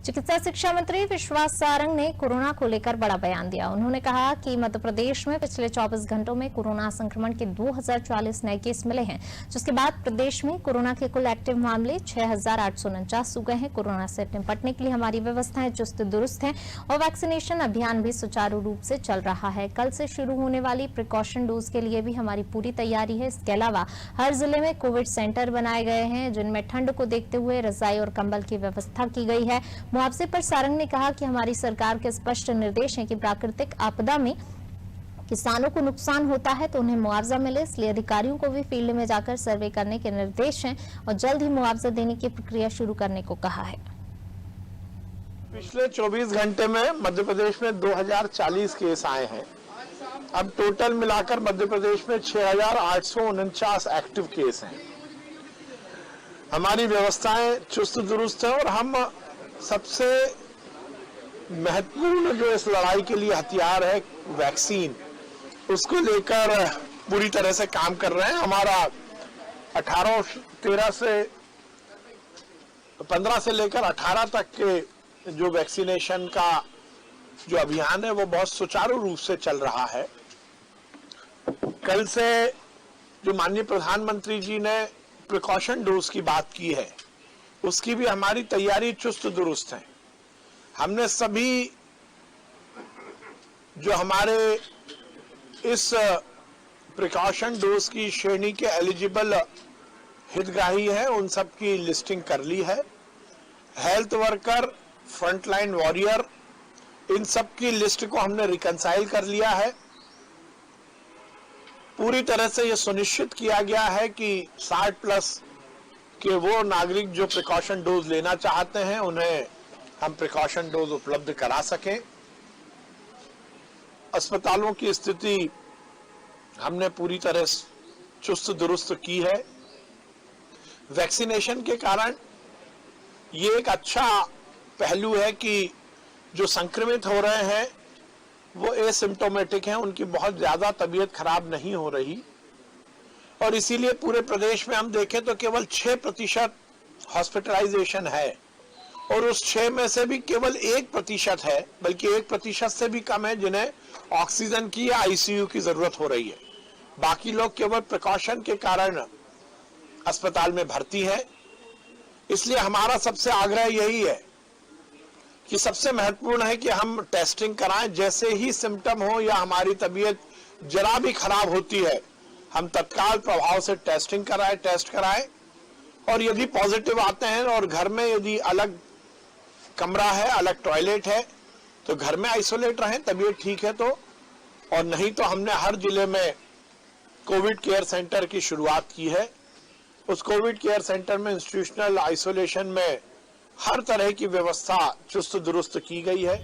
चिकित्सा शिक्षा मंत्री विश्वास सारंग ने कोरोना को लेकर बड़ा बयान दिया। उन्होंने कहा कि मध्य प्रदेश में पिछले 24 घंटों में कोरोना संक्रमण के 2044 नए केस मिले हैं, जिसके बाद प्रदेश में कोरोना के कुल एक्टिव मामले 6849 हो गए हैं। कोरोना से निपटने के लिए हमारी व्यवस्थाएं चुस्त दुरुस्त हैं और वैक्सीनेशन अभियान भी सुचारू रूप से चल रहा है। कल से शुरू होने वाली प्रिकॉशन डोज के लिए भी हमारी पूरी तैयारी है। इसके अलावा हर जिले में कोविड सेंटर बनाए गए हैं, जिनमें ठंड को देखते हुए रजाई और कंबल की व्यवस्था की गई है। मुआवजे पर सारंग ने कहा कि हमारी सरकार के स्पष्ट निर्देश हैं कि प्राकृतिक आपदा में किसानों को नुकसान होता है तो उन्हें मुआवजा मिले, इसलिए अधिकारियों को भी फील्ड में जाकर सर्वे करने के निर्देश हैं और जल्द ही मुआवजा देने की प्रक्रिया शुरू करने को कहा है। पिछले 24 घंटे में मध्य प्रदेश में 2040 केस आए हैं। अब टोटल मिलाकर मध्य प्रदेश में 6849 एक्टिव केस हैं। हमारी व्यवस्थाएं चुस्त दुरुस्त है और हम सबसे महत्वपूर्ण जो इस लड़ाई के लिए हथियार है वैक्सीन, उसको लेकर पूरी तरह से काम कर रहे हैं। हमारा 15 से लेकर 18 तक के जो वैक्सीनेशन का जो अभियान है वो बहुत सुचारू रूप से चल रहा है। कल से जो माननीय प्रधानमंत्री जी ने प्रिकॉशन डोज की बात की है, उसकी भी हमारी तैयारी चुस्त दुरुस्त है। हमने सभी जो हमारे इस प्रिकॉशन डोज की श्रेणी के एलिजिबल हितग्राही हैं, उन सब की लिस्टिंग कर ली है। हेल्थ वर्कर, फ्रंटलाइन वॉरियर, इन सब की लिस्ट को हमने रिकंसाइल कर लिया है। पूरी तरह से यह सुनिश्चित किया गया है कि 60+ के वो नागरिक जो प्रिकॉशन डोज लेना चाहते हैं उन्हें हम प्रिकॉशन डोज उपलब्ध करा सकें। अस्पतालों की स्थिति हमने पूरी तरह चुस्त दुरुस्त की है। वैक्सीनेशन के कारण ये एक अच्छा पहलू है कि जो संक्रमित हो रहे हैं वो एसिम्प्टोमेटिक हैं, उनकी बहुत ज्यादा तबीयत खराब नहीं हो रही और इसीलिए पूरे प्रदेश में हम देखें तो केवल 6% हॉस्पिटलाइजेशन है और उस 6 में से भी केवल 1% है, बल्कि 1% से भी कम है जिन्हें ऑक्सीजन की या आईसीयू की जरूरत हो रही है। बाकी लोग केवल प्रिकॉशन के कारण अस्पताल में भर्ती है। इसलिए हमारा सबसे आग्रह यही है कि सबसे महत्वपूर्ण है कि हम टेस्टिंग कराएं। जैसे ही सिम्टम हो या हमारी तबीयत जरा भी खराब होती है, हम तत्काल प्रभाव से टेस्ट कराएं और यदि पॉजिटिव आते हैं और घर में यदि अलग कमरा है, अलग टॉयलेट है, तो घर में आइसोलेट रहें, तबीयत ठीक है तो। और नहीं तो हमने हर जिले में कोविड केयर सेंटर की शुरुआत की है। उस कोविड केयर सेंटर में इंस्टीट्यूशनल आइसोलेशन में हर तरह की व्यवस्था चुस्त दुरुस्त की गई है।